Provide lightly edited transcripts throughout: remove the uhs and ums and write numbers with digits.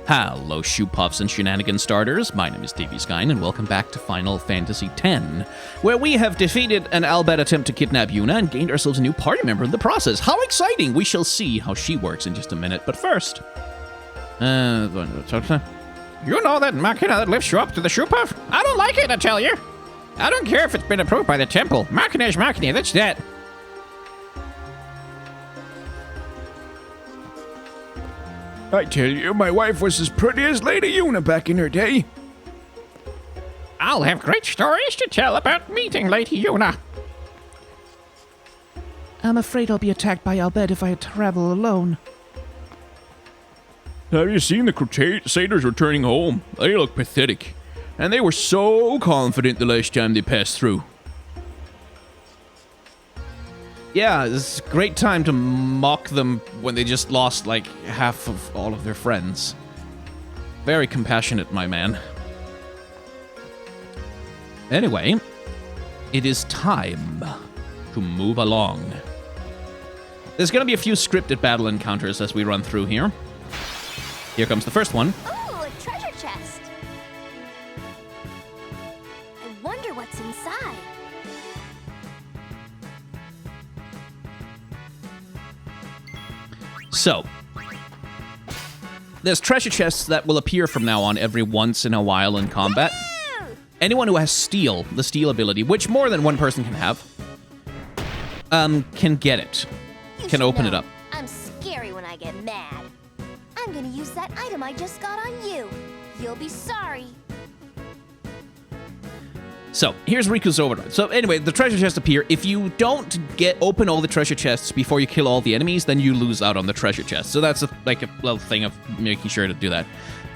Hello, shoe puffs and shenanigan starters. My name is TV Skyn, and welcome back to Final Fantasy X, where we have defeated an Albed attempt to kidnap Yuna and gained ourselves a new party member in the process. How exciting! We shall see how she works in just a minute, but first... You know that machina that lifts you up to the shoe puff? I don't like it, I tell you. I don't care if it's been approved by the temple. Machina is machina, that's that. I tell you, my wife was as pretty as Lady Yuna back in her day. I'll have great stories to tell about meeting Lady Yuna. I'm afraid I'll be attacked by Albed if I travel alone. Have you seen the Crusaders returning home? They look pathetic. And they were so confident the last time they passed through. Yeah, it's a great time to mock them when they just lost, like, half of all of their friends. Very compassionate, my man. Anyway, it is time to move along. There's gonna be a few scripted battle encounters as we run through here. Here comes the first one. Ooh, a treasure chest. I wonder what's inside. So, there's treasure chests that will appear from now on every once in a while in combat. Anyone who has Steel, the Steel ability, which more than one person can have, can get it. Can open it up. I'm scary when I get mad. I'm gonna use that item I just got on you. You'll be sorry. So, here's Riku's Overdrive. So, anyway, the treasure chests appear. If you don't open all the treasure chests before you kill all the enemies, then you lose out on the treasure chest. So that's like a little thing of making sure to do that.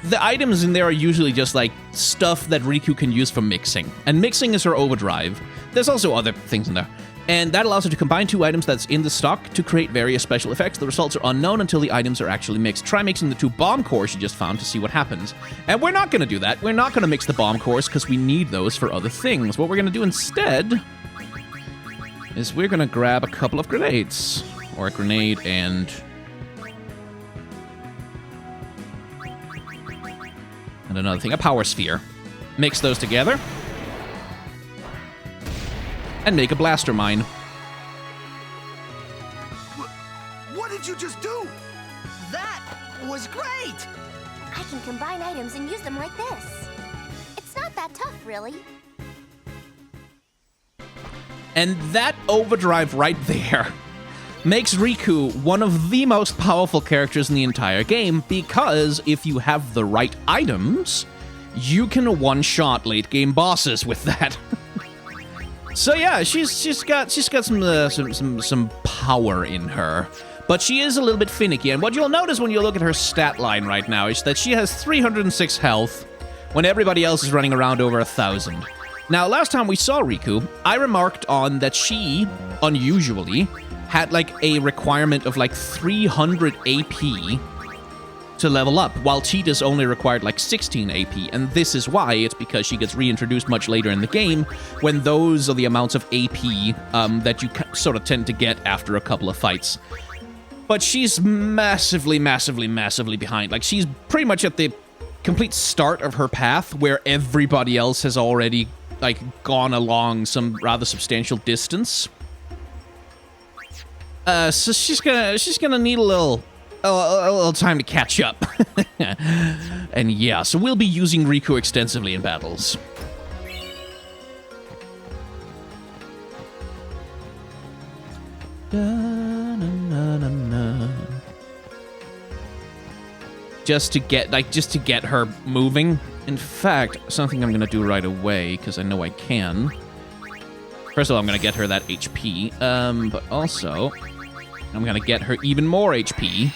The items in there are usually just, like, stuff that Riku can use for mixing. And mixing is her overdrive. There's also other things in there. And that allows her to combine two items that's in the stock to create various special effects. The results are unknown until the items are actually mixed. Try mixing the two bomb cores you just found to see what happens. And we're not going to do that. We're not going to mix the bomb cores because we need those for other things. What we're going to do instead is we're going to grab a couple of grenades. Or a grenade and another thing, a power sphere. Mix those together. And make a blaster mine. What did you just do? That was great! I can combine items and use them like this. It's not that tough, really. And that overdrive right there makes Riku one of the most powerful characters in the entire game, because if you have the right items, you can one-shot late-game bosses with that. So yeah, she's got some power in her, but she is a little bit finicky. And what you'll notice when you look at her stat line right now is that she has 306 health, when everybody else is running around over 1,000. Now, last time we saw Riku, I remarked on that she, unusually, had like a requirement of like 300 AP to level up, while Cheetah's only required like 16 AP, and this is why. It's because she gets reintroduced much later in the game, when those are the amounts of AP that you sort of tend to get after a couple of fights. But she's massively, massively, massively behind. Like, she's pretty much at the complete start of her path, where everybody else has already, like, gone along some rather substantial distance. So she's gonna need a little time to catch up. And yeah, so we'll be using Riku extensively in battles. Just to get her moving. In fact, something I'm gonna do right away, because I know I can. First of all, I'm gonna get her that HP, but also I'm gonna get her even more HP.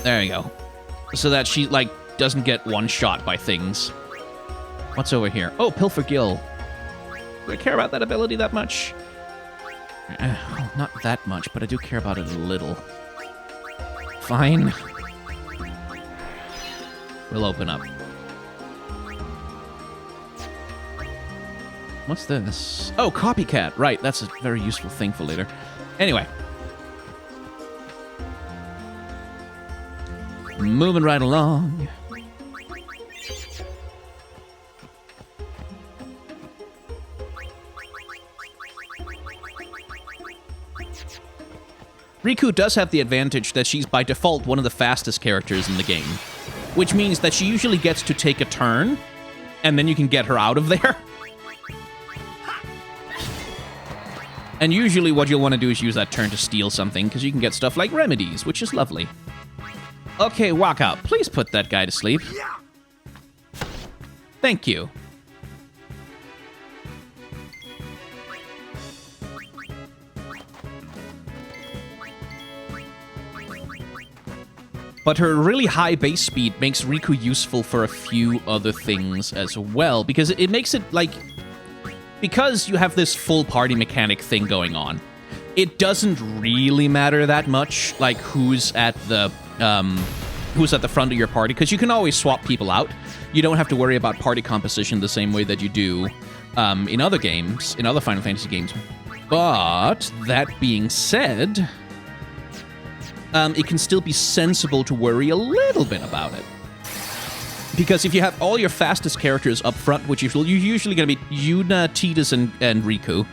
There you go. So that she, like, doesn't get one shot by things. What's over here? Oh, Pilfer Gill. Do I care about that ability that much? Well, not that much, but I do care about it a little. Fine. We'll open up. What's this? Oh, copycat. Right, that's a very useful thing for later. Anyway. Moving right along. Riku does have the advantage that she's by default one of the fastest characters in the game, which means that she usually gets to take a turn, and then you can get her out of there. And usually what you'll want to do is use that turn to steal something, because you can get stuff like remedies, which is lovely. Okay, Waka, please put that guy to sleep. Thank you. But her really high base speed makes Riku useful for a few other things as well, because it makes it, like... Because you have this full party mechanic thing going on, it doesn't really matter that much, like, who's at the front of your party, because you can always swap people out. You don't have to worry about party composition the same way that you do in other games, in other Final Fantasy games. But, that being said... it can still be sensible to worry a little bit about it. Because if you have all your fastest characters up front, which you're usually going to be Yuna, Tidus, and Riku,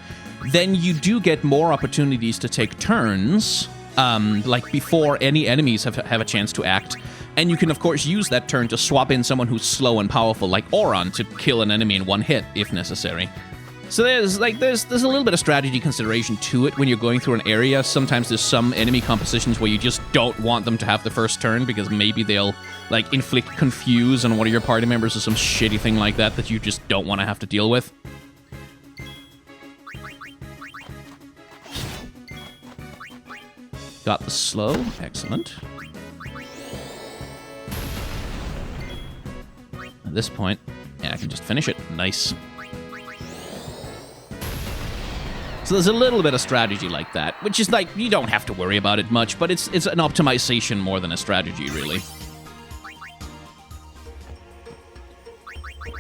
then you do get more opportunities to take turns, like before any enemies have a chance to act. And you can, of course, use that turn to swap in someone who's slow and powerful, like Auron, to kill an enemy in one hit, if necessary. So there's a little bit of strategy consideration to it when you're going through an area. Sometimes there's some enemy compositions where you just don't want them to have the first turn because maybe they'll like inflict confuse on one of your party members or some shitty thing like that you just don't want to have to deal with. Got the slow, excellent. At this point, yeah, I can just finish it. Nice. So there's a little bit of strategy like that, which is like, you don't have to worry about it much, but it's an optimization more than a strategy, really.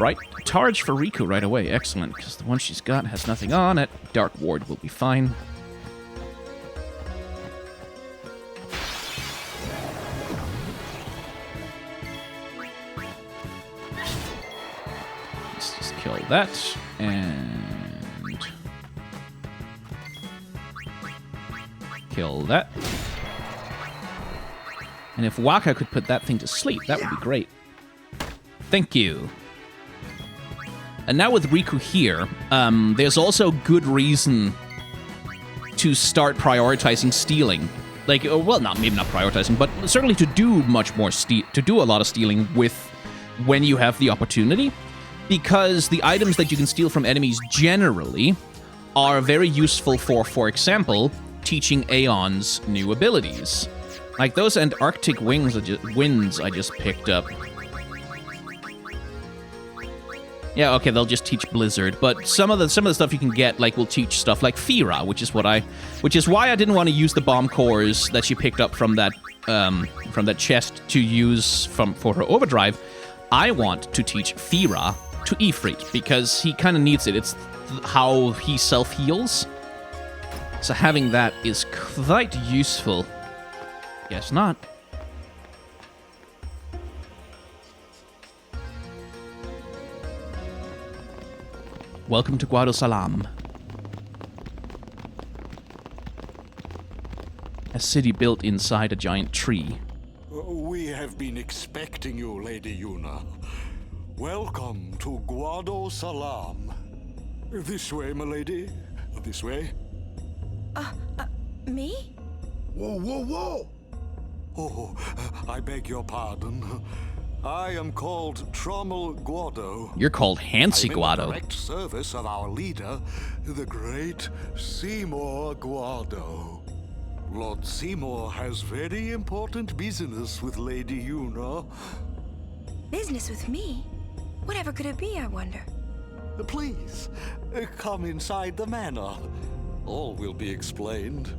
Right, charge for Riku right away, excellent, because the one she's got has nothing on it. Dark Ward will be fine. Let's just kill that, and... kill that. And if Waka could put that thing to sleep, that would be great. Thank you. And now with Riku here, there's also good reason to start prioritizing stealing. Like, well, maybe not prioritizing, but certainly to do much more to do a lot of stealing with when you have the opportunity, because the items that you can steal from enemies generally are very useful for example, teaching Aeons new abilities. Like those Antarctic winds I just picked up. Yeah, okay, they'll just teach Blizzard, but some of the stuff you can get like will teach stuff like Fira, which is why I didn't want to use the bomb cores that she picked up from that chest to use for her overdrive. I want to teach Fira to Ifrit because he kind of needs it. It's how he self-heals. So having that is quite useful. Guess not. Welcome to Guado Salam. A city built inside a giant tree. We have been expecting you, Lady Yuna. Welcome to Guado Salam. This way, my lady. This way. Me? Whoa, whoa, whoa! Oh, I beg your pardon. I am called Trommel Guado. You're called Hansi I'm in the Guado. direct service of our leader, the great Seymour Guado. Lord Seymour has very important business with Lady Yuna. Business with me? Whatever could it be, I wonder? Please, come inside the manor. All will be explained.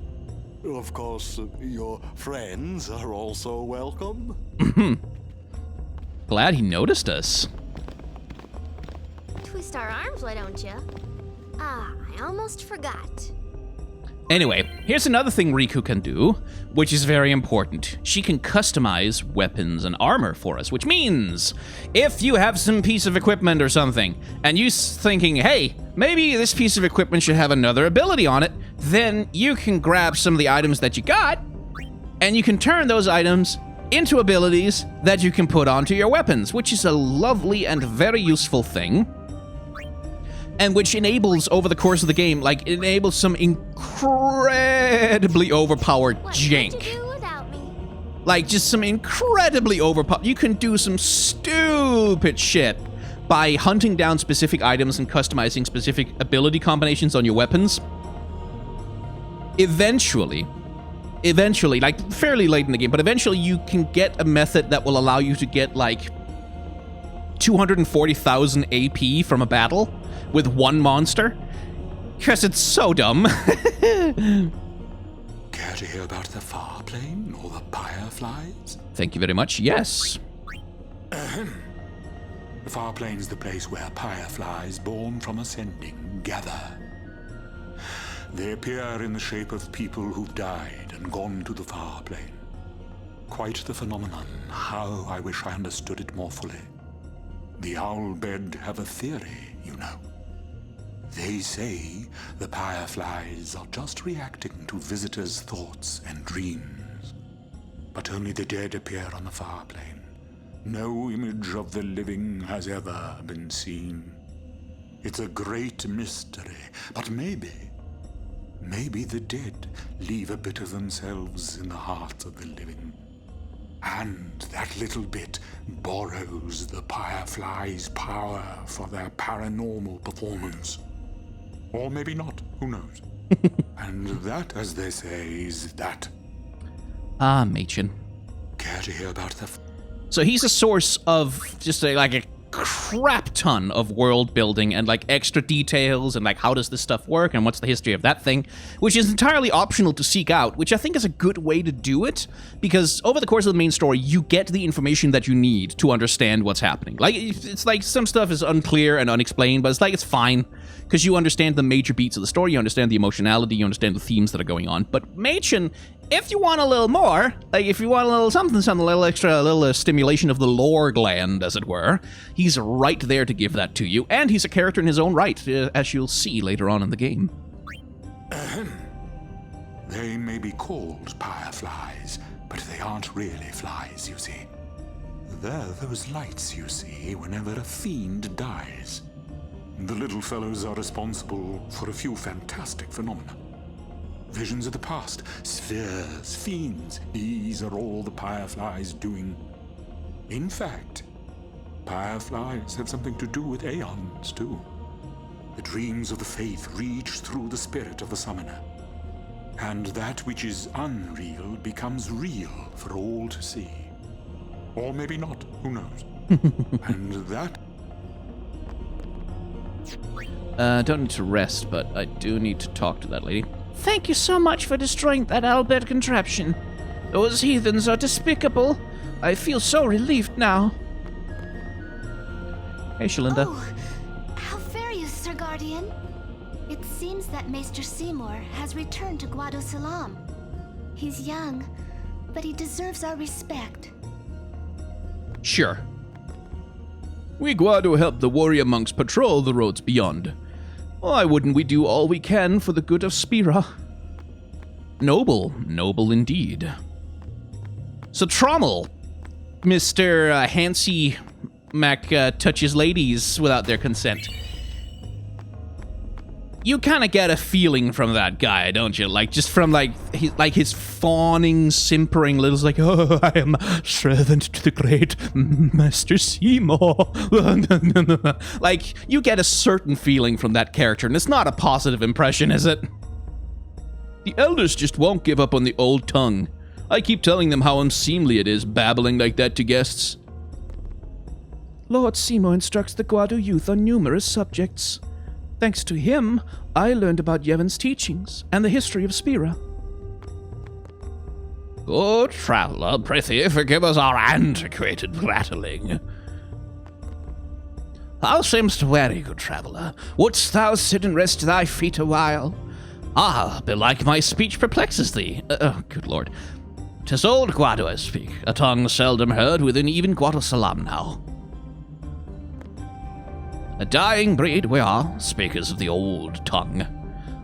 Of course, your friends are also welcome. Glad he noticed us. Twist our arms, why don't you? Ah, I almost forgot. Anyway, here's another thing Riku can do, which is very important. She can customize weapons and armor for us, which means if you have some piece of equipment or something, and you're thinking, hey, maybe this piece of equipment should have another ability on it, then you can grab some of the items that you got, and you can turn those items into abilities that you can put onto your weapons, which is a lovely and very useful thing. And which enables, over the course of the game, like, it enables some incredibly overpowered jank. What would you do without me? Like, just some incredibly overpowered... You can do some stupid shit by hunting down specific items and customizing specific ability combinations on your weapons. Eventually, like, fairly late in the game, but eventually you can get a method that will allow you to get, like, 240,000 AP from a battle with one monster, because it's so dumb. Care to hear about the far plane or the fireflies? Thank you very much. Yes. The far plane's the place where fireflies born from ascending gather. They appear in the shape of people who've died and gone to the far plane. Quite the phenomenon. How I wish I understood it more fully. The Owlbed have a theory, you know. They say the fireflies are just reacting to visitors' thoughts and dreams. But only the dead appear on the far plane. No image of the living has ever been seen. It's a great mystery, but maybe the dead leave a bit of themselves in the hearts of the living. And that little bit borrows the fireflies' power for their paranormal performance. Or maybe not, who knows? And that, as they say, is that. Ah, Machen. Care to hear about the... So he's a source of just a crap ton of world building and like extra details and like how does this stuff work and what's the history of that thing, which is entirely optional to seek out, which I think is a good way to do it, because over the course of the main story you get the information that you need to understand what's happening. Like, it's like some stuff is unclear and unexplained, but it's like it's fine because you understand the major beats of the story, you understand the emotionality, you understand the themes that are going on. But Machen, if you want a little more, like if you want a little something, a little extra, a little stimulation of the lore gland, as it were, he's right there to give that to you, and he's a character in his own right, as you'll see later on in the game. They may be called fireflies, but they aren't really flies, you see. They're those lights you see whenever a fiend dies. The little fellows are responsible for a few fantastic phenomena. Visions of the past, spheres, fiends, these are all the fireflies doing. In fact, fireflies have something to do with aeons, too. The dreams of the faith reach through the spirit of the summoner. And that which is unreal becomes real for all to see. Or maybe not, who knows? And that... Don't need to rest, but I do need to talk to that lady. Thank you so much for destroying that Albert contraption. Those heathens are despicable. I feel so relieved now. Hey, Shalinda. Oh, how fare you, Sir Guardian? It seems that Maester Seymour has returned to Guado Salam. He's young, but he deserves our respect. Sure. We Guado help the warrior monks patrol the roads beyond. Why wouldn't we do all we can for the good of Spira? Noble, noble indeed. So Trommel, Mr. Hansi Mac touches ladies without their consent. You kind of get a feeling from that guy, don't you? Like, just from, his fawning, simpering little, like, oh, I am servant to the great Master Seymour. Like, you get a certain feeling from that character, and it's not a positive impression, is it? The elders just won't give up on the old tongue. I keep telling them how unseemly it is babbling like that to guests. Lord Seymour instructs the Guado youth on numerous subjects. Thanks to him, I learned about Yevon's teachings and the history of Spira. Good traveller, prithee forgive us our antiquated prattling. Thou seemst weary, good traveller. Wouldst thou sit and rest thy feet a while? Ah, belike my speech perplexes thee. Good lord. 'Tis old Guado I speak, a tongue seldom heard within even Guadosalam now. A dying breed we are, speakers of the old tongue.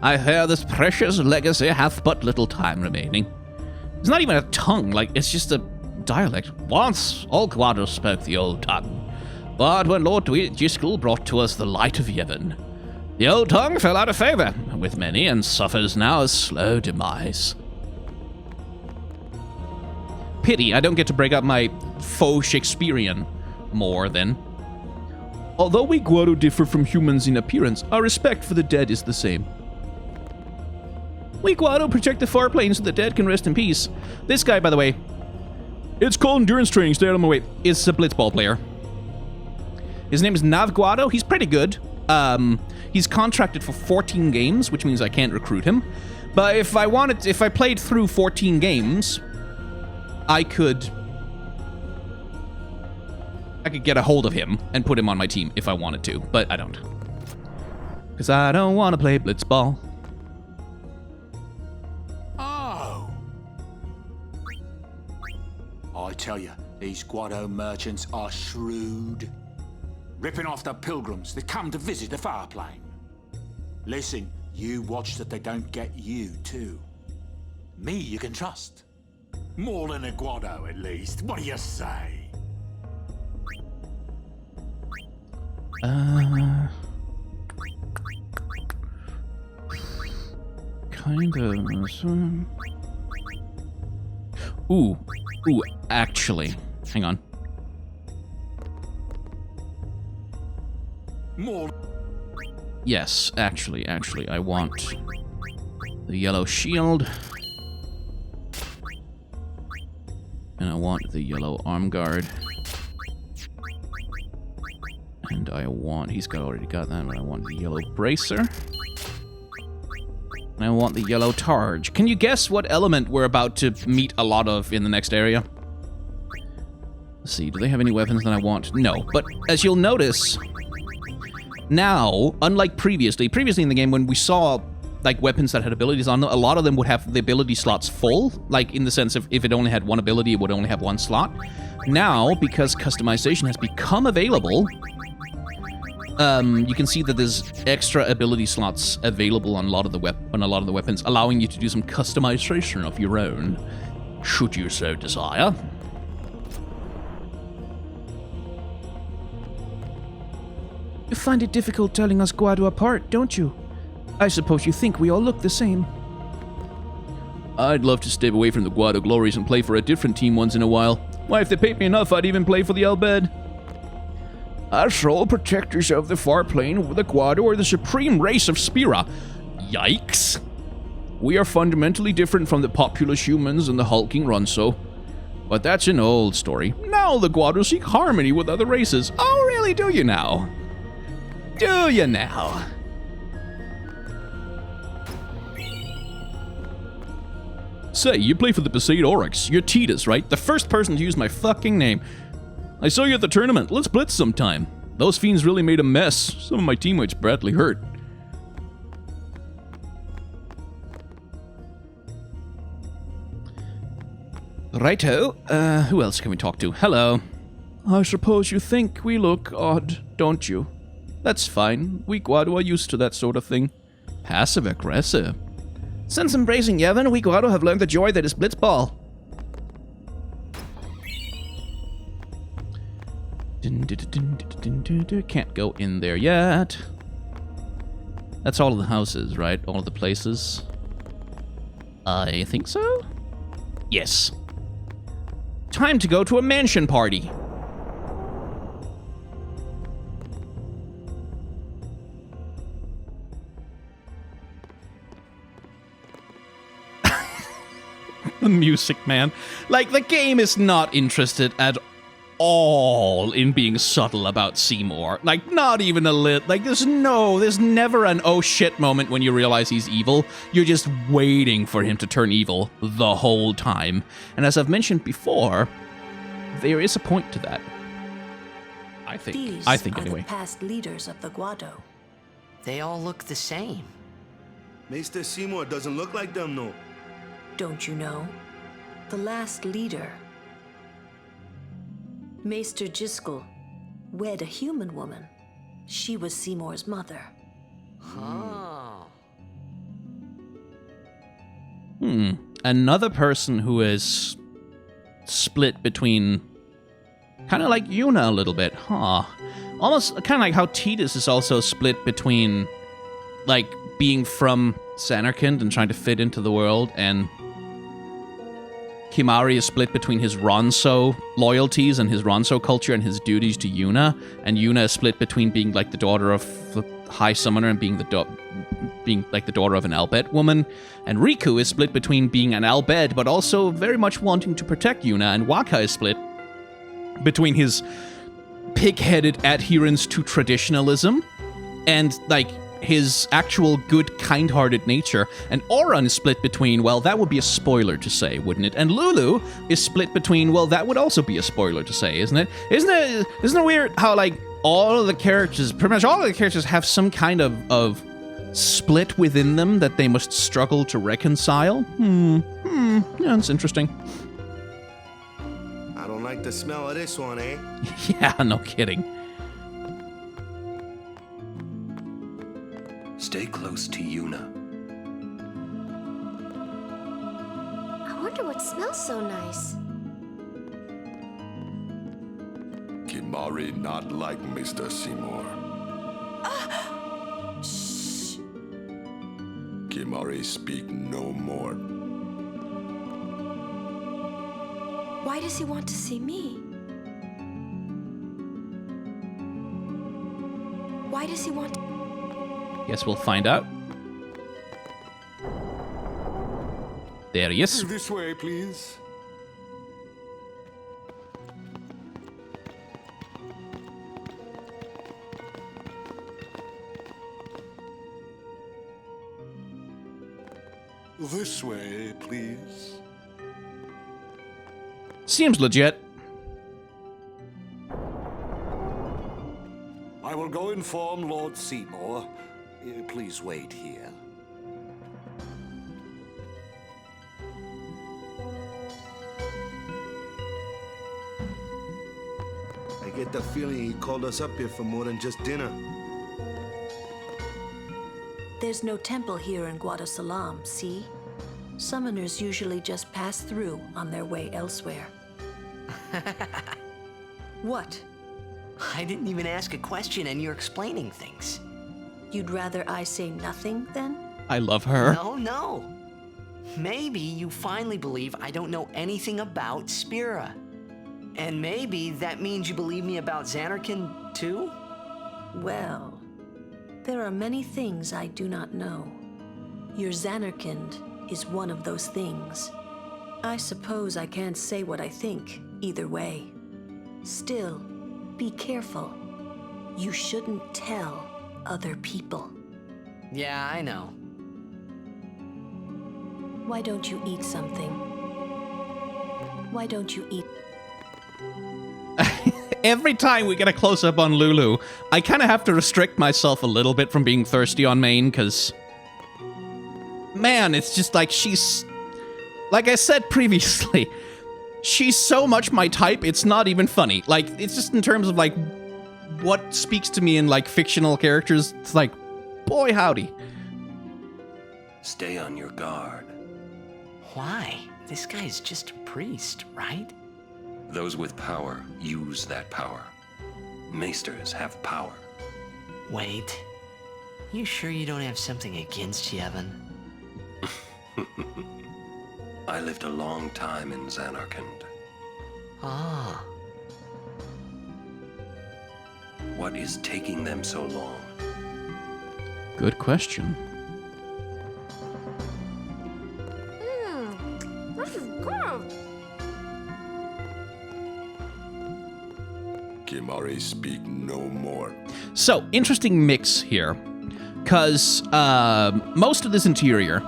I hear this precious legacy hath but little time remaining. It's not even a tongue, like, it's just a dialect. Once, all Guado spoke the old tongue, but when Lord Giskel brought to us the light of Yevon, the old tongue fell out of favor with many and suffers now a slow demise. Pity I don't get to break up my faux Shakespearean more then. Although we Guado differ from humans in appearance, our respect for the dead is the same. We Guado protect the far planes so the dead can rest in peace. This guy, by the way, It's called endurance training. Stay out of my way. is a blitzball player. His name is Nav Guado. He's pretty good. He's contracted for 14 games, which means I can't recruit him. But if I played through 14 games, I could get a hold of him and put him on my team if I wanted to, but I don't. Because I don't want to play blitzball. Oh! I tell you, these Guado merchants are shrewd. Ripping off the pilgrims that come to visit the far plane. Listen, you watch that they don't get you, too. Me you can trust. More than a Guado, at least. What do you say? Kind of. Ooh, actually. Hang on. More. Yes, actually, I want the yellow shield. And I want the yellow arm guard. And I want, already got that, but I want the yellow bracer. And I want the yellow targe. Can you guess what element we're about to meet a lot of in the next area? Let's see, do they have any weapons that I want? No, but as you'll notice, now, unlike previously in the game when we saw like weapons that had abilities on them, a lot of them would have the ability slots full, like in the sense of if it only had one ability, it would only have one slot. Now, because customization has become available, you can see that there's extra ability slots available on a lot of the weapons, allowing you to do some customization of your own, should you so desire. You find it difficult telling us Guado apart, don't you? I suppose you think we all look the same. I'd love to step away from the Guado glories and play for a different team once in a while. Why, if they paid me enough, I'd even play for the Albed. Our sole protectors of the far plane, the Guado are the supreme race of Spira. Yikes. We are fundamentally different from the populous humans and the hulking Runso. But that's an old story. Now the Guado seek harmony with other races. Oh, really? Do you now? Do you now? Say, you play for the Besaid Oryx. You're Titus, right? The first person to use my fucking name. I saw you at the tournament. Let's blitz sometime. Those fiends really made a mess. Some of my teammates badly hurt. Righto. Who else can we talk to? Hello. I suppose you think we look odd, don't you? That's fine. We Guado are used to that sort of thing. Passive-aggressive. Since embracing Yevon, we Guado have learned the joy that is blitzball. Can't go in there yet. That's all of the houses, right? All of the places. I think so? Yes. Time to go to a mansion party. The music, man. Like, the game is not interested at all in being subtle about Seymour. Like, not even a lit. Like, there's never an oh shit moment when you realize he's evil. You're just waiting for him to turn evil the whole time. And as I've mentioned before, there is a point to that. I think These anyway. are the past leaders of the Guado. They all look the same. Maester Seymour doesn't look like them, no. Don't you know? The last leader, Maester Jiskel, wed a human woman. She was Seymour's mother. Another person who is split between, kind of like Yuna a little bit, huh? Almost kind of like how Tidus is also split between, like, being from Zanarkand and trying to fit into the world, and Kimahri is split between his Ronso loyalties and his Ronso culture and his duties to Yuna, and Yuna is split between being like the daughter of the High Summoner and being like the daughter of an Albed woman, and Riku is split between being an Albed but also very much wanting to protect Yuna, and Wakka is split between his pig-headed adherence to traditionalism and like his actual good, kind-hearted nature. And Auron is split between, well, that would be a spoiler to say, wouldn't it? And Lulu is split between, well, that would also be a spoiler to say, isn't it? Isn't it weird how, like, all of the characters, pretty much all of the characters have some kind of split within them that they must struggle to reconcile? Yeah, it's interesting. I don't like the smell of this one, eh? Yeah, no kidding. Stay close to Yuna. I wonder what smells so nice. Kimahri not like Mr. Seymour. Shh. Kimahri speak no more. Why does he want to see me? Why does he want to... Guess we'll find out. There he is. This way, please. This way, please. Seems legit. I will go inform Lord Seymour. Please wait here. I get the feeling he called us up here for more than just dinner. There's no temple here in Guadosalam, see? Summoners usually just pass through on their way elsewhere. What? I didn't even ask a question and you're explaining things. You'd rather I say nothing, then? I love her. No. Maybe you finally believe I don't know anything about Spira. And maybe that means you believe me about Zanarkand, too? Well, there are many things I do not know. Your Zanarkand is one of those things. I suppose I can't say what I think, either way. Still, be careful. You shouldn't tell other people. Yeah, I know. Why don't you eat something? Why don't you eat? Every time we get a close-up on Lulu, I kind of have to restrict myself a little bit from being thirsty on Maine, because... man, it's just like she's... like I said previously, she's so much my type, it's not even funny. Like, it's just in terms of, like, what speaks to me in, like, fictional characters, it's like, boy howdy. Stay on your guard. Why? This guy's just a priest, right? Those with power use that power. Maesters have power. Wait. You sure you don't have something against Yevon? I lived a long time in Zanarkand. Ah. What is taking them so long? Good question. This is good. Kimahri speak no more. So, interesting mix here, because most of this interior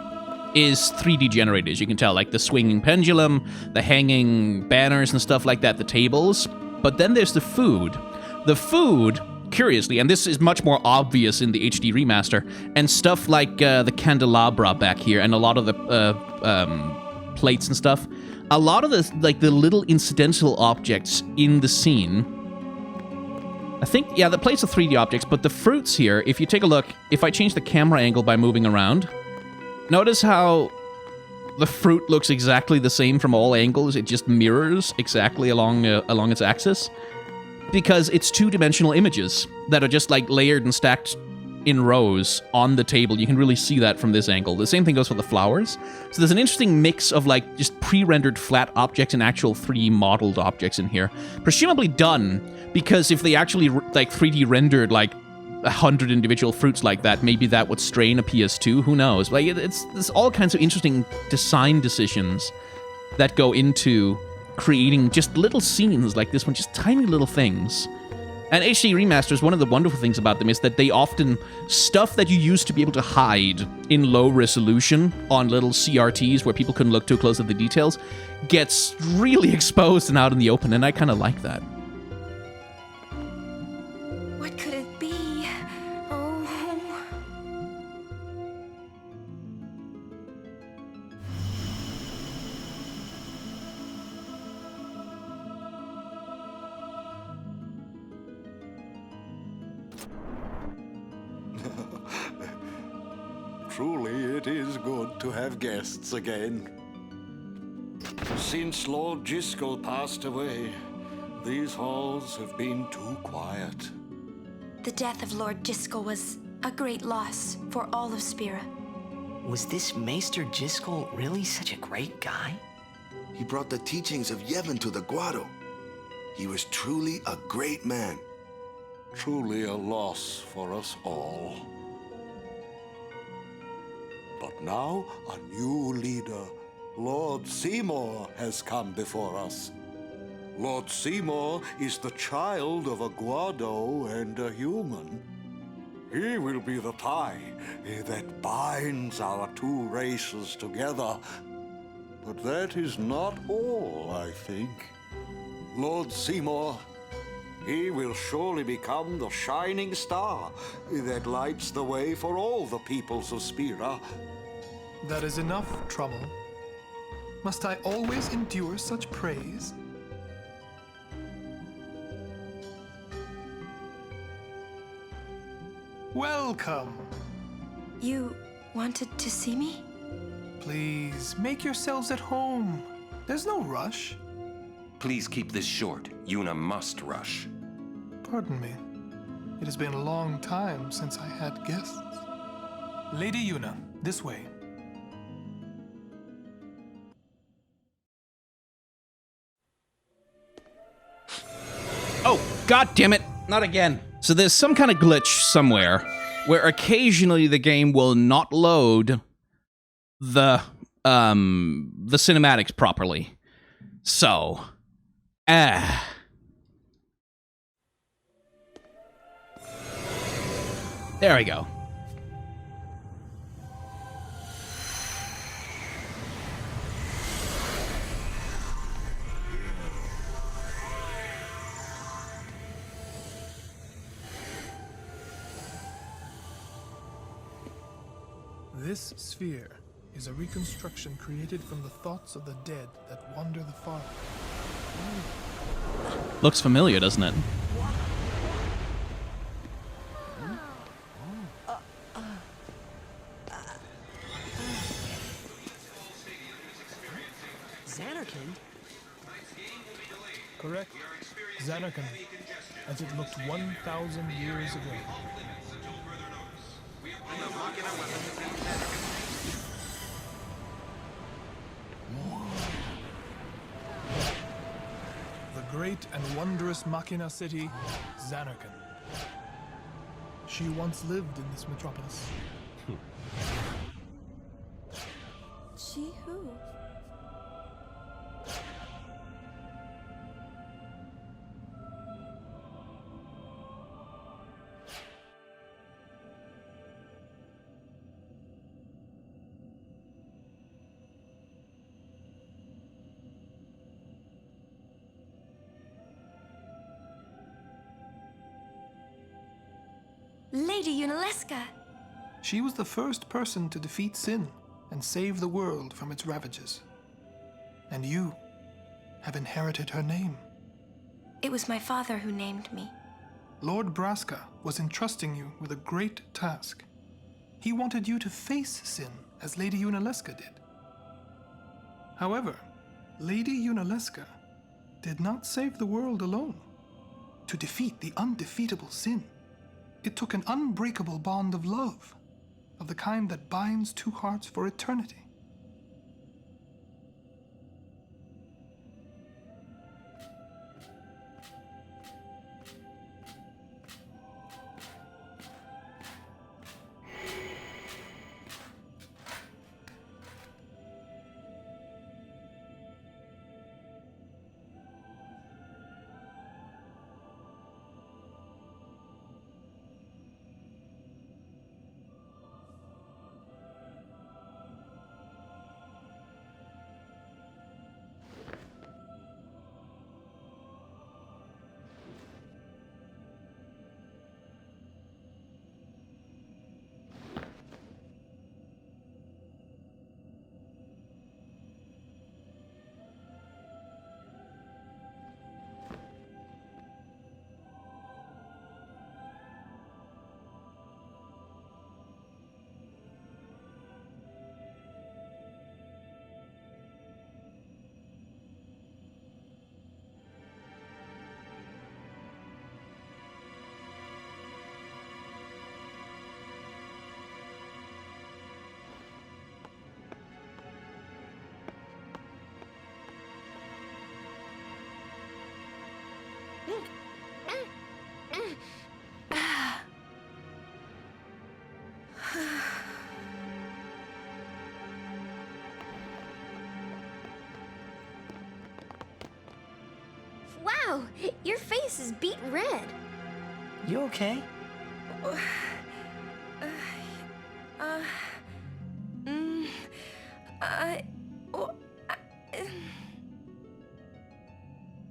is 3D generated, as you can tell, like the swinging pendulum, the hanging banners and stuff like that, the tables. But then there's the food. The food curiously, and this is much more obvious in the HD remaster, and stuff like the candelabra back here and a lot of the plates and stuff, a lot of the little incidental objects in the scene, I think, yeah, the plates are 3D objects, but the fruits here, if you take a look, if I change the camera angle by moving around, notice how the fruit looks exactly the same from all angles. It just mirrors exactly along its axis, because it's two-dimensional images that are just like layered and stacked in rows on the table. You can really see that from this angle. The same thing goes for the flowers. So there's an interesting mix of like just pre-rendered flat objects and actual 3D modeled objects in here, presumably done because if they actually like 3D rendered like 100 individual fruits like that, maybe that would strain a PS2. Who knows? Like there's all kinds of interesting design decisions that go into creating just little scenes like this one, just tiny little things. And HD remasters, one of the wonderful things about them is that they often, stuff that you used to be able to hide in low resolution on little CRTs where people couldn't look too close at the details, gets really exposed and out in the open, and I kind of like that. What could it be? Oh. Truly, it is good to have guests again. Since Lord Jiskel passed away, these halls have been too quiet. The death of Lord Jiskel was a great loss for all of Spira. Was this Maester Jiskel really such a great guy? He brought the teachings of Yevon to the Guado. He was truly a great man. Truly a loss for us all. But now a new leader, Lord Seymour, has come before us. Lord Seymour is the child of a Guado and a human. He will be the tie that binds our two races together. But that is not all, I think. Lord Seymour, he will surely become the shining star that lights the way for all the peoples of Spira. That is enough trouble. Must I always endure such praise? Welcome. You wanted to see me? Please, make yourselves at home. There's no rush. Please keep this short. Yuna must rush. Pardon me. It has been a long time since I had guests. Lady Yuna, this way. Oh, god damn it. Not again. So there's some kind of glitch somewhere where occasionally the game will not load the cinematics properly. So, there we go. This sphere is a reconstruction created from the thoughts of the dead that wander the far. Looks familiar, doesn't it? Zanarkand? Correct. Zanarkand, as it looked 1,000 years ago. The great and wondrous Machina city, Zanarkand. She once lived in this metropolis. She who? Lady Yunaleska. She was the first person to defeat sin and save the world from its ravages. And you have inherited her name. It was my father who named me. Lord Braska was entrusting you with a great task. He wanted you to face sin as Lady Yunaleska did. However, Lady Yunaleska did not save the world alone. To defeat the undefeatable sin, it took an unbreakable bond of love, of the kind that binds two hearts for eternity. Wow, your face is beet red. You okay?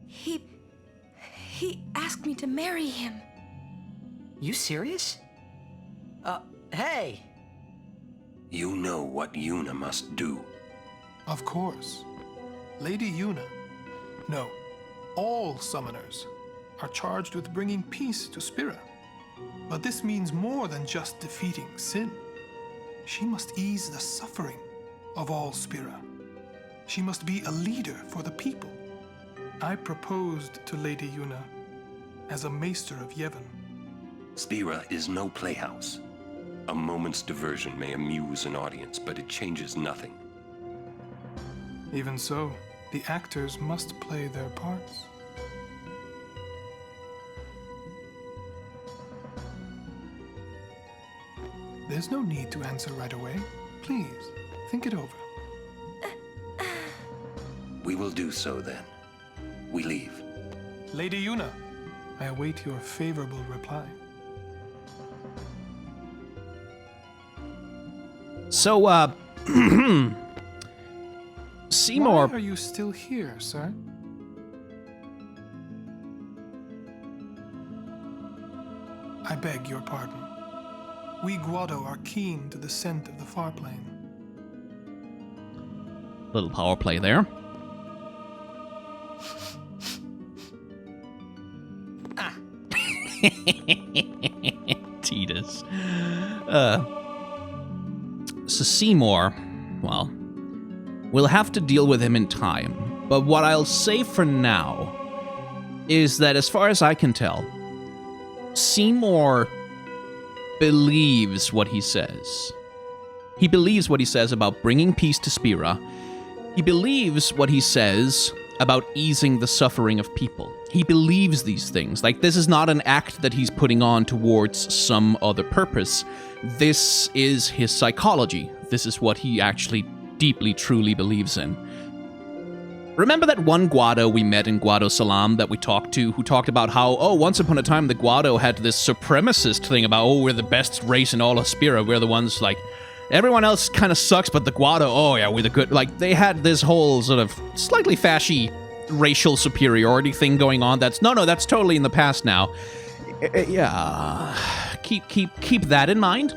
He asked me to marry him. You serious? Hey! You know what Yuna must do. Of course. Lady Yuna. No, all summoners are charged with bringing peace to Spira. But this means more than just defeating sin. She must ease the suffering of all Spira. She must be a leader for the people. I proposed to Lady Yuna as a maester of Yevon. Spira is no playhouse. A moment's diversion may amuse an audience, but it changes nothing. Even so, the actors must play their parts. There's no need to answer right away. Please, think it over. We will do so then. We leave. Lady Yuna, I await your favorable reply. So, Seymour... Why are you still here, sir? I beg your pardon. We Guado are keen to the scent of the far plane. Little power play there. Titus. So Seymour, well, we'll have to deal with him in time. But what I'll say for now is that as far as I can tell, Seymour believes what he says. He believes what he says about bringing peace to Spira. He believes what he says about easing the suffering of people. He believes these things. Like, this is not an act that he's putting on towards some other purpose. This is his psychology. This is what he actually deeply, truly believes in. Remember that one Guado we met in Guado Salam that we talked to, who talked about how, oh, once upon a time the Guado had this supremacist thing about, oh, we're the best race in all of Spira. We're the ones, like, everyone else kind of sucks, but the Guado, oh yeah, we're the good. Like, they had this whole sort of slightly fashy racial superiority thing going on. That's totally in the past now. Yeah. keep that in mind.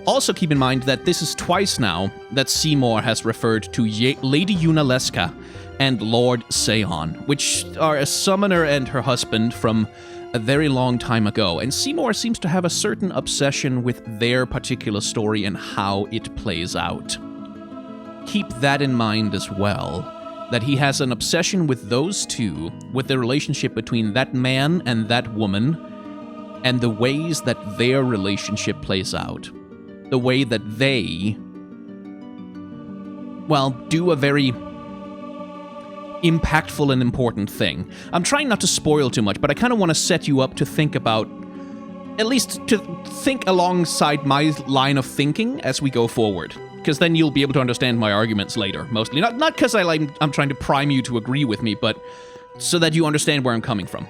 Also keep in mind that this is twice now that Seymour has referred to Lady Yunaleska and Lord Seon, which are a summoner and her husband from a very long time ago, and Seymour seems to have a certain obsession with their particular story and how it plays out. Keep that in mind as well, that he has an obsession with those two, with the relationship between that man and that woman, and the ways that their relationship plays out. The way that they, well, do a very impactful and important thing. I'm trying not to spoil too much, but I kind of want to set you up to think about, at least to think alongside my line of thinking as we go forward, because then you'll be able to understand my arguments later, mostly. Not because I'm trying to prime you to agree with me, but so that you understand where I'm coming from.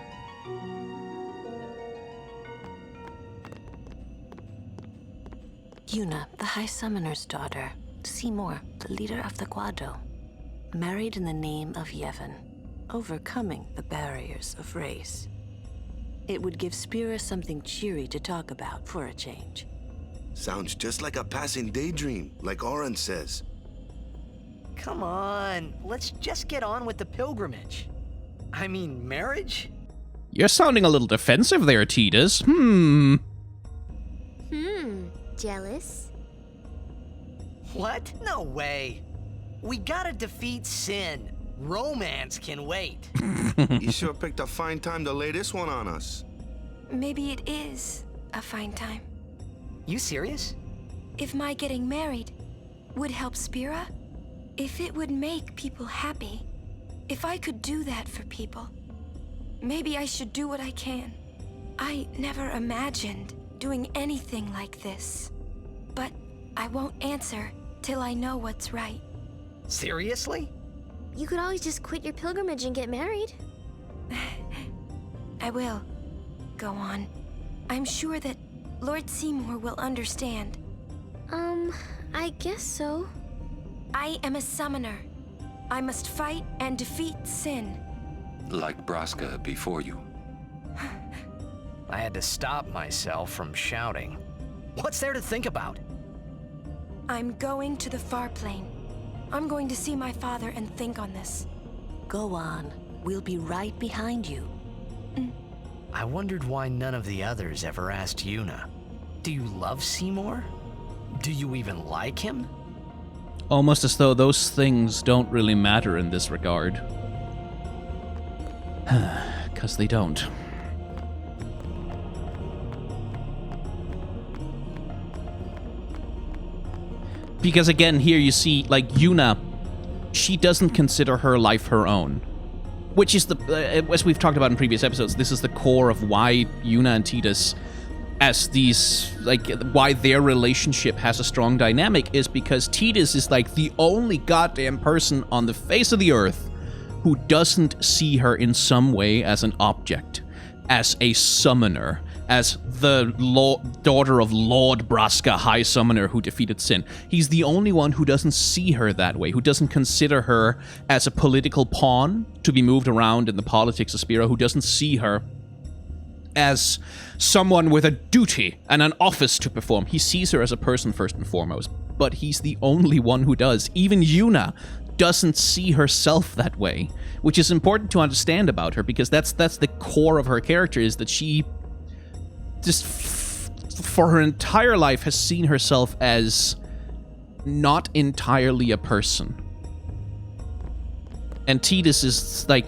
Yuna, the High Summoner's daughter. Seymour, the leader of the Guado. Married in the name of Yevon, overcoming the barriers of race. It would give Spira something cheery to talk about for a change. Sounds just like a passing daydream, like Oren says. Come on, let's just get on with the pilgrimage. I mean, marriage? You're sounding a little defensive there, Tidus. Jealous? What? No way. We gotta defeat sin. Romance can wait. You sure picked a fine time to lay this one on us. Maybe it is a fine time. You serious? If my getting married would help Spira, if it would make people happy, if I could do that for people, maybe I should do what I can. I never imagined doing anything like this, but I won't answer till I know what's right. Seriously? You could always just quit your pilgrimage and get married. I will. Go on. I'm sure that Lord Seymour will understand. I guess so. I am a summoner. I must fight and defeat sin. Like Braska before you. I had to stop myself from shouting. What's there to think about? I'm going to the far plane. I'm going to see my father and think on this. Go on. We'll be right behind you. I wondered why none of the others ever asked Yuna. Do you love Seymour? Do you even like him? Almost as though those things don't really matter in this regard. 'Cause they don't. Because again, here you see, like, Yuna, she doesn't consider her life her own. Which is as we've talked about in previous episodes, this is the core of why Yuna and Tidus, as these, like, why their relationship has a strong dynamic, is because Tidus is, like, the only goddamn person on the face of the earth who doesn't see her in some way as an object, as a summoner, as the daughter of Lord Braska, High Summoner who defeated Sin. He's the only one who doesn't see her that way, who doesn't consider her as a political pawn to be moved around in the politics of Spira, who doesn't see her as someone with a duty and an office to perform. He sees her as a person first and foremost, but he's the only one who does. Even Yuna doesn't see herself that way, which is important to understand about her, because that's the core of her character, is that she just for her entire life has seen herself as not entirely a person. And Tidus is, like,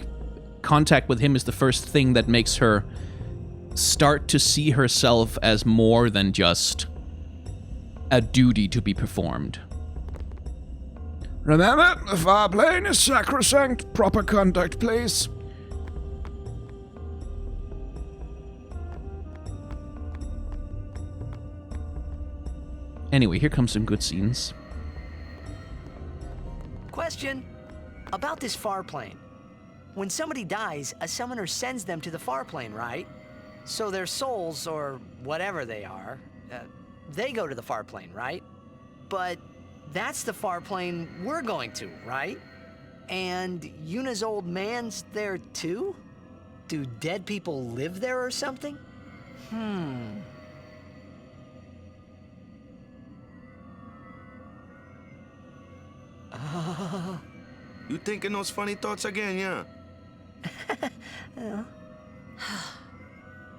contact with him is the first thing that makes her start to see herself as more than just a duty to be performed. Remember, the far plane is sacrosanct. Proper conduct, please. Anyway, here comes some good scenes. Question about this far plane. When somebody dies, a summoner sends them to the far plane, right? So their souls, or whatever they are, they go to the far plane, right? But that's the far plane we're going to, right? And Yuna's old man's there too? Do dead people live there or something? You thinking those funny thoughts again, yeah?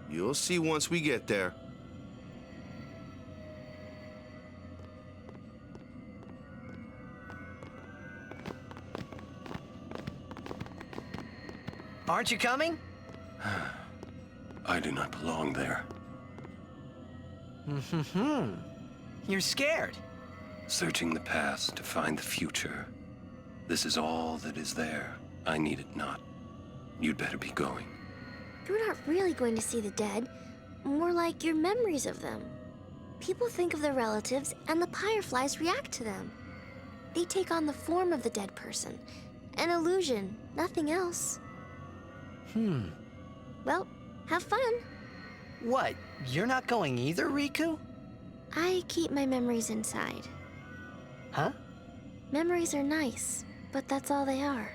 You'll see once we get there. Aren't you coming? I do not belong there. You're scared. Searching the past to find the future. This is all that is there. I need it not. You'd better be going. You're not really going to see the dead. More like your memories of them. People think of their relatives, and the fireflies react to them. They take on the form of the dead person. An illusion, nothing else. Well, have fun. What? You're not going either, Riku? I keep my memories inside. Huh? Memories are nice, but that's all they are.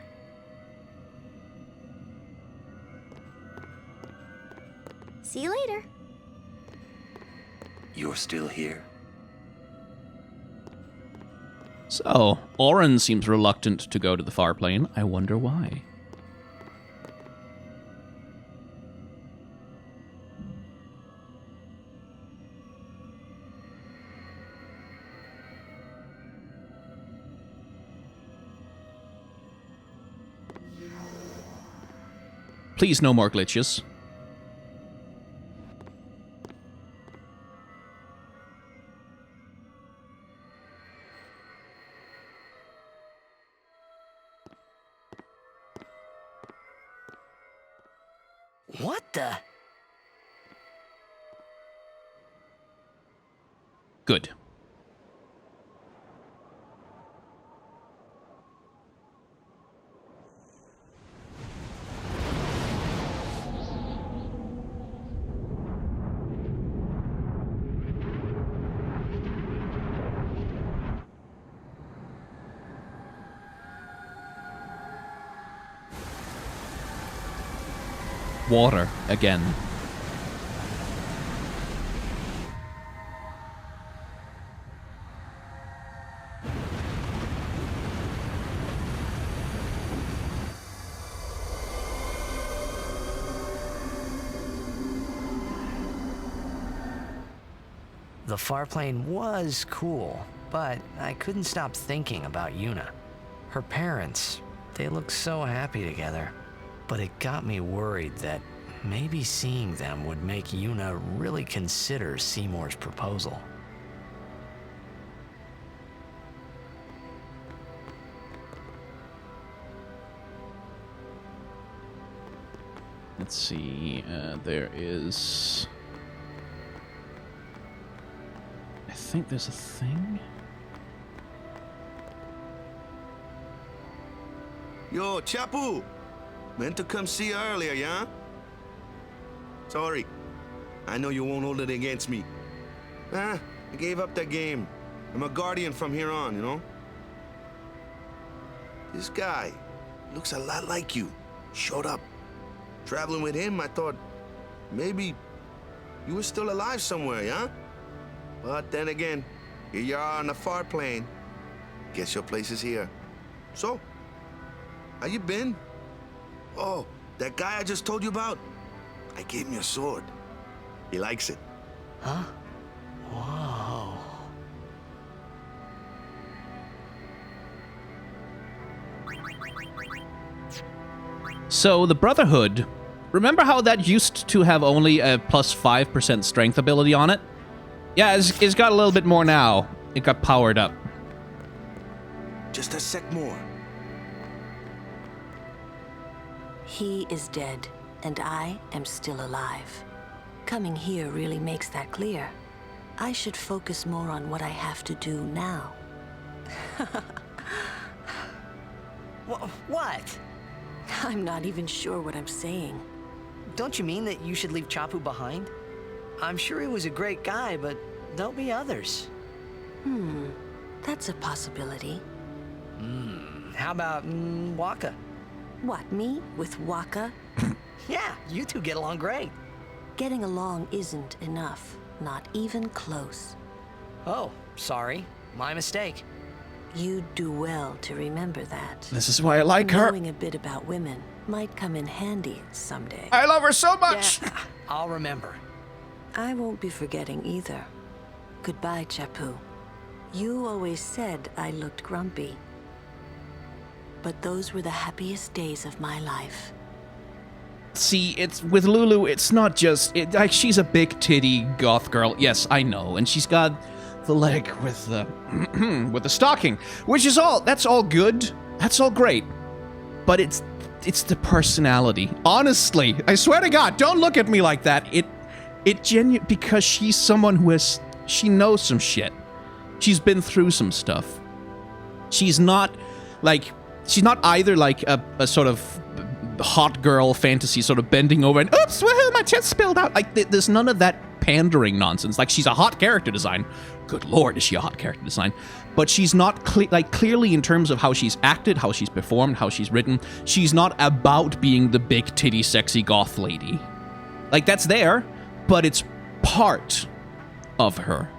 See you later. You're still here? So, Auron seems reluctant to go to the far plane. I wonder why. Please, no more glitches. What the? Good. Water again. The farplane was cool, but I couldn't stop thinking about Yuna. Her parents, they looked so happy together. But it got me worried that maybe seeing them would make Yuna really consider Seymour's proposal. Let's see, there is... I think there's a thing? Yo, Chapu! Meant to come see you earlier, yeah? Sorry. I know you won't hold it against me. I gave up that game. I'm a guardian from here on, you know? This guy looks a lot like you. Showed up. Traveling with him, I thought maybe you were still alive somewhere, yeah? But then again, here you are on the far plane. Guess your place is here. So, how you been? Oh, that guy I just told you about? I gave him your sword. He likes it. Huh? Whoa. So, the Brotherhood. Remember how that used to have only a plus 5% strength ability on it? Yeah, it's got a little bit more now. It got powered up. Just a sec more. He is dead, and I am still alive. Coming here really makes that clear. I should focus more on what I have to do now. What? I'm not even sure what I'm saying. Don't you mean that you should leave Chapu behind? I'm sure he was a great guy, but there'll be others. That's a possibility. How about Waka? What, me with Waka? Yeah, you two get along great. Getting along isn't enough. Not even close. Oh, sorry. My mistake. You'd do well to remember that. This is why I like her. Knowing a bit about women might come in handy someday. I love her so much. Yeah, I'll remember. I won't be forgetting either. Goodbye, Chapu. You always said I looked grumpy. But those were the happiest days of my life. See, it's with Lulu, it's not just like she's a big titty goth girl. Yes, I know, and she's got the leg with the with the stocking, which is that's all good. That's all great. But it's the personality. Honestly, I swear to God, don't look at me like that. It because she's someone who she knows some shit. She's been through some stuff. She's not either like a sort of hot girl fantasy sort of bending over and oops, woohoo, my tits spilled out. Like there's none of that pandering nonsense. Like she's a hot character design. Good Lord, is she a hot character design? But she's not clearly in terms of how she's acted, how she's performed, how she's written. She's not about being the big titty sexy goth lady. Like that's there, but it's part of her,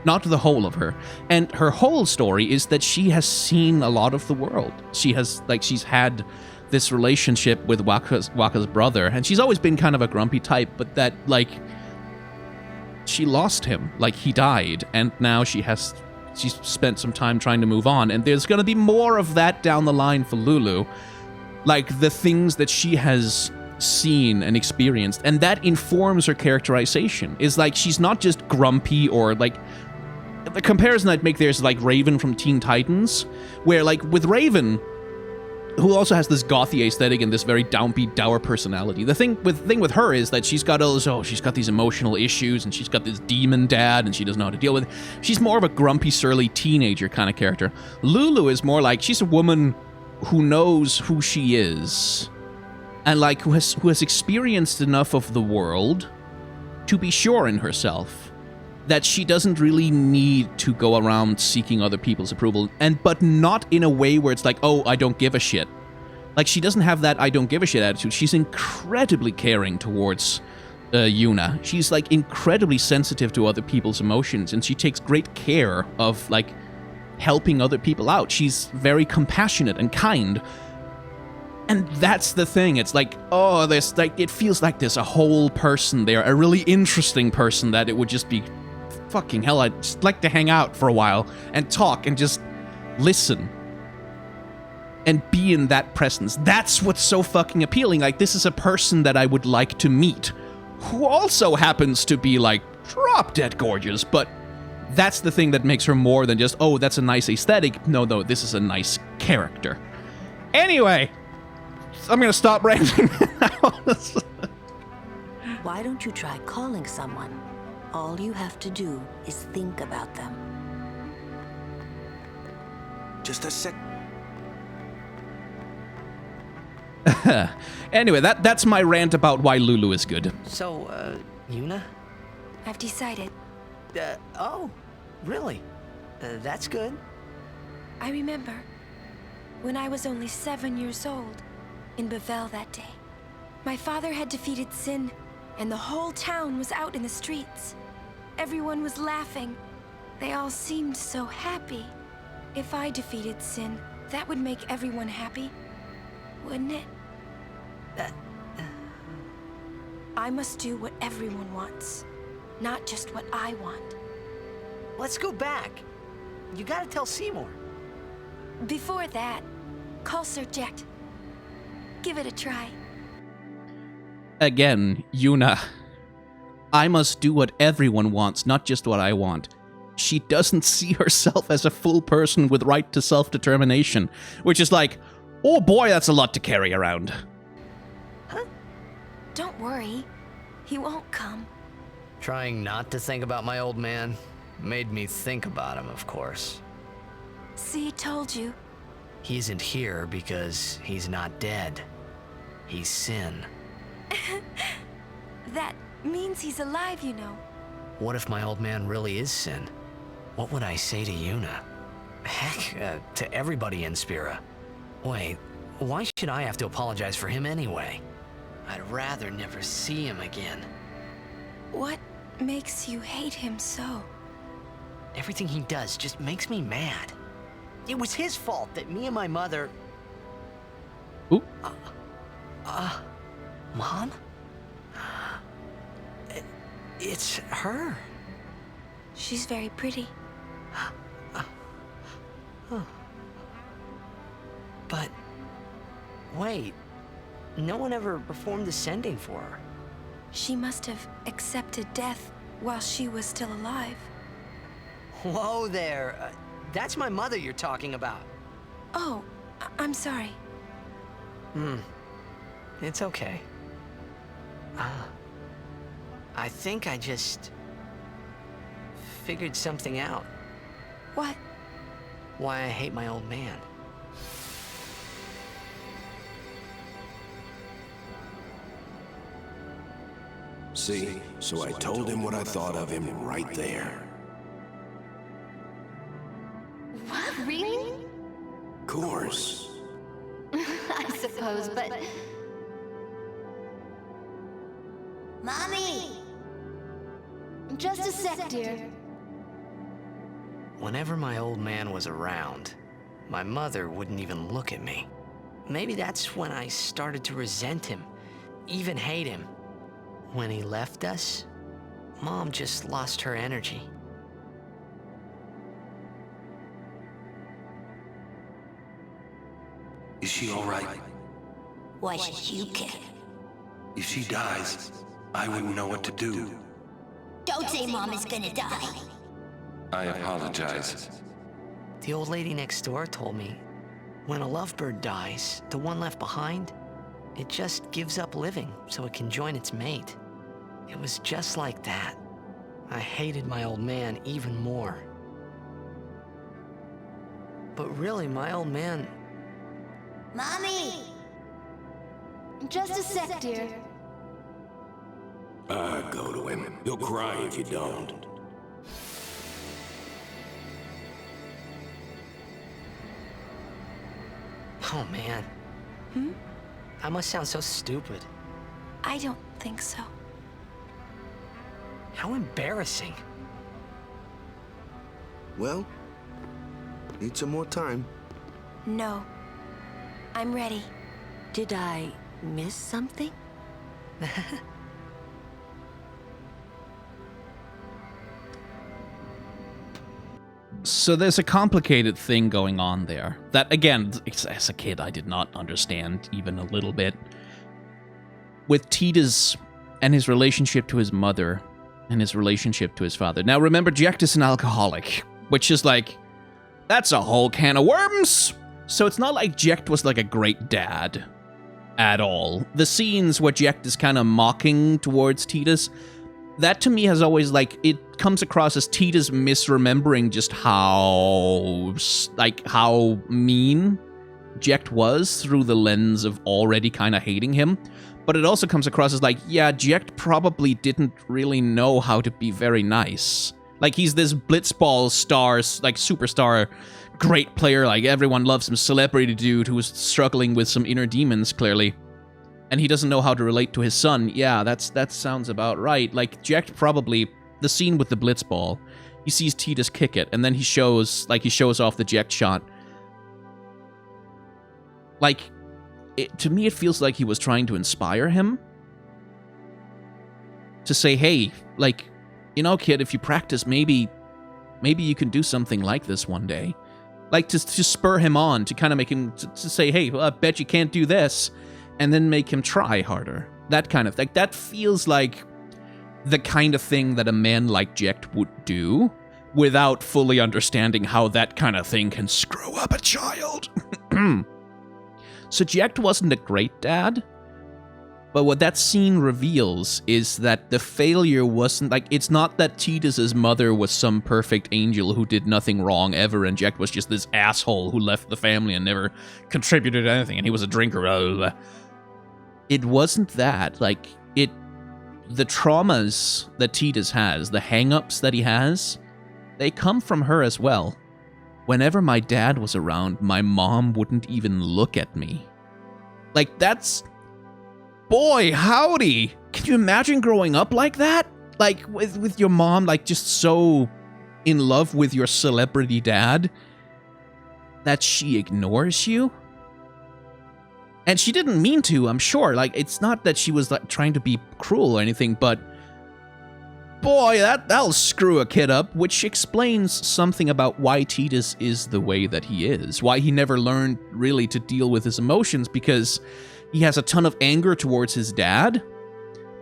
not the whole of her. And her whole story is that she has seen a lot of the world. She's had this relationship with Waka's brother, and she's always been kind of a grumpy type, but that, like, she lost him, like, he died, and now she's spent some time trying to move on, and there's gonna be more of that down the line for Lulu, like, the things that she has seen and experienced, and that informs her characterization, is, like, she's not just grumpy or, like, the comparison I'd make there is, like, Raven from Teen Titans, where, like, with Raven, who also has this gothy aesthetic and this very dour personality. The thing with her is that she's got she's got these emotional issues and she's got this demon dad and she doesn't know how to deal with it. She's more of a grumpy, surly teenager kind of character. Lulu is more like she's a woman who knows who she is and like who has experienced enough of the world to be sure in herself that she doesn't really need to go around seeking other people's approval, but not in a way where it's like, oh, I don't give a shit. Like, she doesn't have that I don't give a shit attitude. She's incredibly caring towards Yuna. She's, like, incredibly sensitive to other people's emotions, and she takes great care of, like, helping other people out. She's very compassionate and kind. And that's the thing. It's like, oh, there's, like, it feels like there's a whole person there, a really interesting person that it would just be fucking hell, I'd just like to hang out for a while and talk and just listen and be in that presence. That's what's so fucking appealing. Like, this is a person that I would like to meet who also happens to be, like, drop dead gorgeous, but that's the thing that makes her more than just, oh, that's a nice aesthetic. No, this is a nice character. Anyway, I'm gonna stop ranting now. Why don't you try calling someone? All you have to do is think about them. Just a sec. Anyway, that's my rant about why Lulu is good. So, Yuna? I've decided. Oh, really? That's good. I remember when I was only 7 years old in Bavel that day. My father had defeated Sin, and the whole town was out in the streets. Everyone was laughing. They all seemed so happy. If I defeated Sin, that would make everyone happy, wouldn't it? I must do what everyone wants, not just what I want. Let's go back. You gotta tell Seymour. Before that, call Sir Jet. Give it a try. Again, Yuna. I must do what everyone wants, not just what I want. She doesn't see herself as a full person with right to self-determination, which is like, oh boy, that's a lot to carry around. Huh? Don't worry. He won't come. Trying not to think about my old man made me think about him, of course. See, told you. He isn't here because he's not dead. He's Sin. That means he's alive, you know. What if my old man really is Sin? What would I say to Yuna? Heck, to everybody in Spira. Wait, why should I have to apologize for him anyway? I'd rather never see him again. What makes you hate him so? Everything he does just makes me mad. It was his fault that me and my mother... Ooh. Mom? It's her. She's very pretty. But... wait. No one ever performed the sending for her. She must have accepted death while she was still alive. Whoa there. That's my mother you're talking about. Oh, I'm sorry. It's okay. I think I just... figured something out. What? Why I hate my old man. See, so I told him what I thought of him right there. What, really? Course. I suppose, but... Mommy! Just a sec, dear. Whenever my old man was around, my mother wouldn't even look at me. Maybe that's when I started to resent him, even hate him. When he left us, Mom just lost her energy. Is she all right? Why should you care? If she dies, I wouldn't know what to do. Don't say Mom is gonna die. I apologize. The old lady next door told me, when a lovebird dies, the one left behind, it just gives up living so it can join its mate. It was just like that. I hated my old man even more. But really, my old man... Mommy! Just a sec, dear. Go to him. He'll cry if you don't. Oh, man. I must sound so stupid. I don't think so. How embarrassing. Well, need some more time. No. I'm ready. Did I miss something? So there's a complicated thing going on there that, again, as a kid, I did not understand even a little bit. With Tidus and his relationship to his mother and his relationship to his father. Now, remember, Jecht is an alcoholic, which is like, that's a whole can of worms. So it's not like Jecht was like a great dad at all. The scenes where Jecht is kind of mocking towards Tidus, that to me has always, like, it comes across as Tidus misremembering just how mean Jecht was through the lens of already kind of hating him. But it also comes across as like, yeah, Jecht probably didn't really know how to be very nice. Like, he's this blitzball star, like, superstar, great player, like, everyone loves him, celebrity dude who's struggling with some inner demons, clearly. And he doesn't know how to relate to his son. Yeah, that sounds about right. Like, Jecht probably, the scene with the blitzball, he sees Tidus kick it, and then he shows off the Jecht shot. Like, to me, it feels like he was trying to inspire him. To say, hey, like, you know, kid, if you practice, maybe you can do something like this one day. Like, to spur him on, to kind of make him, to say, hey, well, I bet you can't do this, and then make him try harder. That kind of thing. That feels like the kind of thing that a man like Jecht would do, without fully understanding how that kind of thing can screw up a child. So Jecht wasn't a great dad, but what that scene reveals is that the failure wasn't, like, it's not that Tidus' mother was some perfect angel who did nothing wrong ever, and Jecht was just this asshole who left the family and never contributed anything, and he was a drinker. It wasn't that. Like, the traumas that Tidus has, the hang-ups that he has, they come from her as well. Whenever my dad was around, my mom wouldn't even look at me. Like, that's... Boy, howdy! Can you imagine growing up like that? Like, with your mom, like, just so in love with your celebrity dad? that she ignores you. And she didn't mean to, I'm sure. Like, it's not that she was like trying to be cruel or anything, but boy, that'll screw a kid up, which explains something about why Tidus is the way that he is. Why he never learned really to deal with his emotions, because he has a ton of anger towards his dad,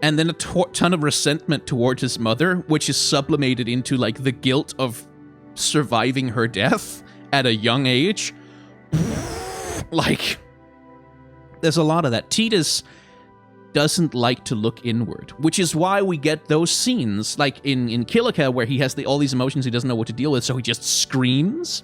and then a ton of resentment towards his mother, which is sublimated into, like, the guilt of surviving her death at a young age. Like, there's a lot of that. Tidus doesn't like to look inward, which is why we get those scenes, like in Kilika, where he has all these emotions he doesn't know what to deal with, so he just screams.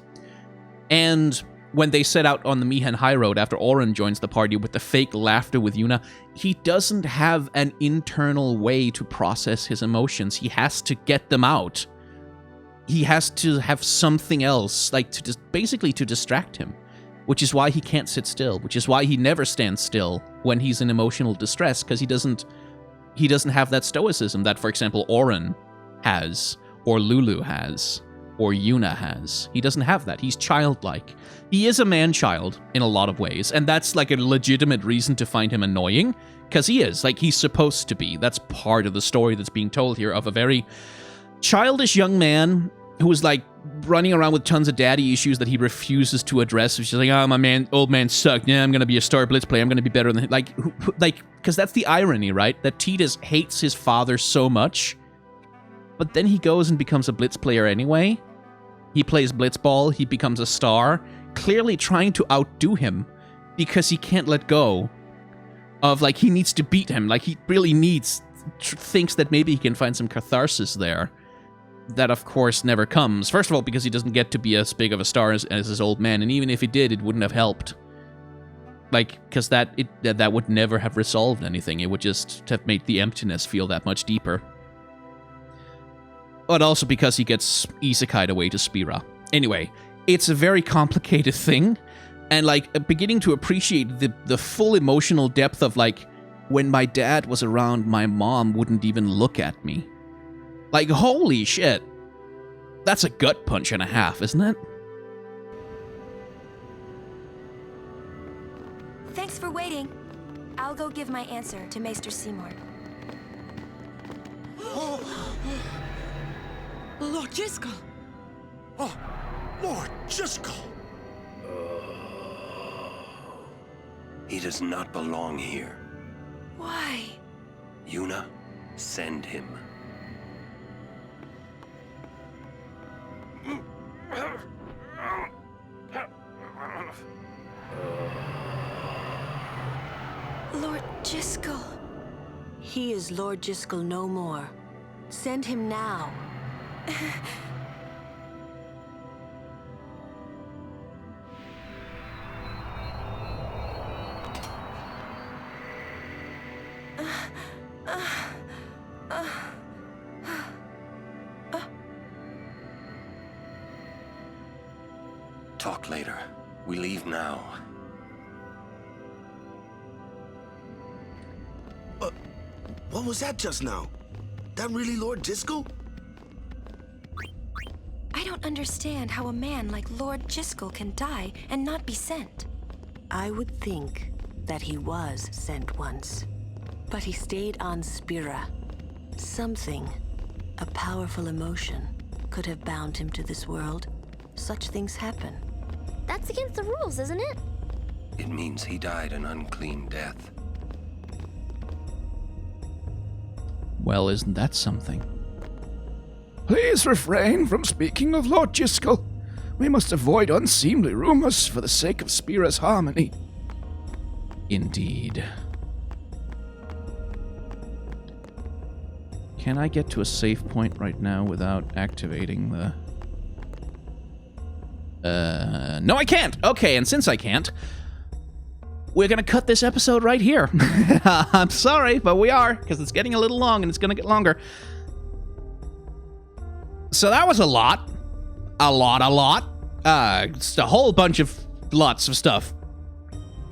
And when they set out on the Mihan High Road after Auron joins the party with the fake laughter with Yuna, he doesn't have an internal way to process his emotions. He has to get them out. He has to have something else, like basically to distract him, which is why he can't sit still, which is why he never stands still when he's in emotional distress, because he doesn't have that stoicism that, for example, Auron has, or Lulu has, or Yuna has. He doesn't have that. He's childlike. He is a man-child in a lot of ways, and that's like a legitimate reason to find him annoying, because he is. Like, he's supposed to be. That's part of the story that's being told here, of a very childish young man who is, like, running around with tons of daddy issues that he refuses to address. He's just like, oh, old man sucked. Yeah, I'm going to be a star blitz player. I'm going to be better than him. Like, because that's the irony, right? That Tidus hates his father so much, but then he goes and becomes a blitz player anyway. He plays blitzball. He becomes a star, clearly trying to outdo him because he can't let go of, like, he needs to beat him. Like, he really thinks that maybe he can find some catharsis there. That, of course, never comes. First of all, because he doesn't get to be as big of a star as his old man, and even if he did, it wouldn't have helped. Like, because that would never have resolved anything. It would just have made the emptiness feel that much deeper. But also because he gets isekai'd away to Spira. Anyway, it's a very complicated thing, and, like, beginning to appreciate the full emotional depth of, like, when my dad was around, my mom wouldn't even look at me. Like, holy shit. That's a gut punch and a half, isn't it? Thanks for waiting. I'll go give my answer to Maester Seymour. Lord Jiskel! Oh, Lord Jiskel! He does not belong here. Why? Yuna, send him. Lord Jiskel. He is Lord Jiskel no more. Send him now. Talk later. We leave now. What was that just now? That really Lord Jiskel? I don't understand how a man like Lord Jiskel can die and not be sent. I would think that he was sent once, but he stayed on Spira. Something, a powerful emotion, could have bound him to this world. Such things happen. That's against the rules, isn't it? It means he died an unclean death. Well, isn't that something? Please refrain from speaking of Lord Jiskel. We must avoid unseemly rumors for the sake of Spira's harmony. Indeed. Can I get to a safe point right now without activating the... No, I can't! Okay, and since I can't, we're gonna cut this episode right here. I'm sorry, but we are, because it's getting a little long, and it's gonna get longer. So that was a lot. Just a whole bunch of lots of stuff.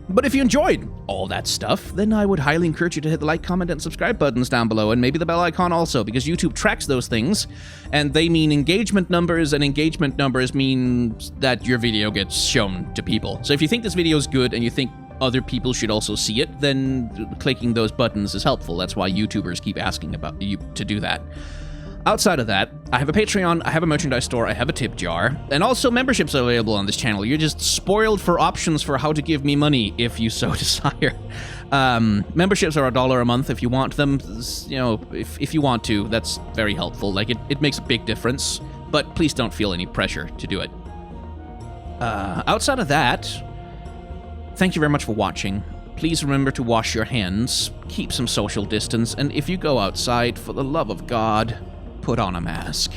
But if you enjoyed all that stuff, then I would highly encourage you to hit the like, comment, and subscribe buttons down below, and maybe the bell icon also, because YouTube tracks those things, and they mean engagement numbers, and engagement numbers mean that your video gets shown to people. So if you think this video is good and you think other people should also see it, then clicking those buttons is helpful. That's why YouTubers keep asking about you to do that. Outside of that, I have a Patreon, I have a merchandise store, I have a tip jar, and also memberships are available on this channel. You're just spoiled for options for how to give me money if you so desire. Memberships are $1 a month if you want them. You know, if you want to, that's very helpful. Like, it makes a big difference, but please don't feel any pressure to do it. Outside of that, thank you very much for watching. Please remember to wash your hands, keep some social distance, and if you go outside, for the love of God, put on a mask.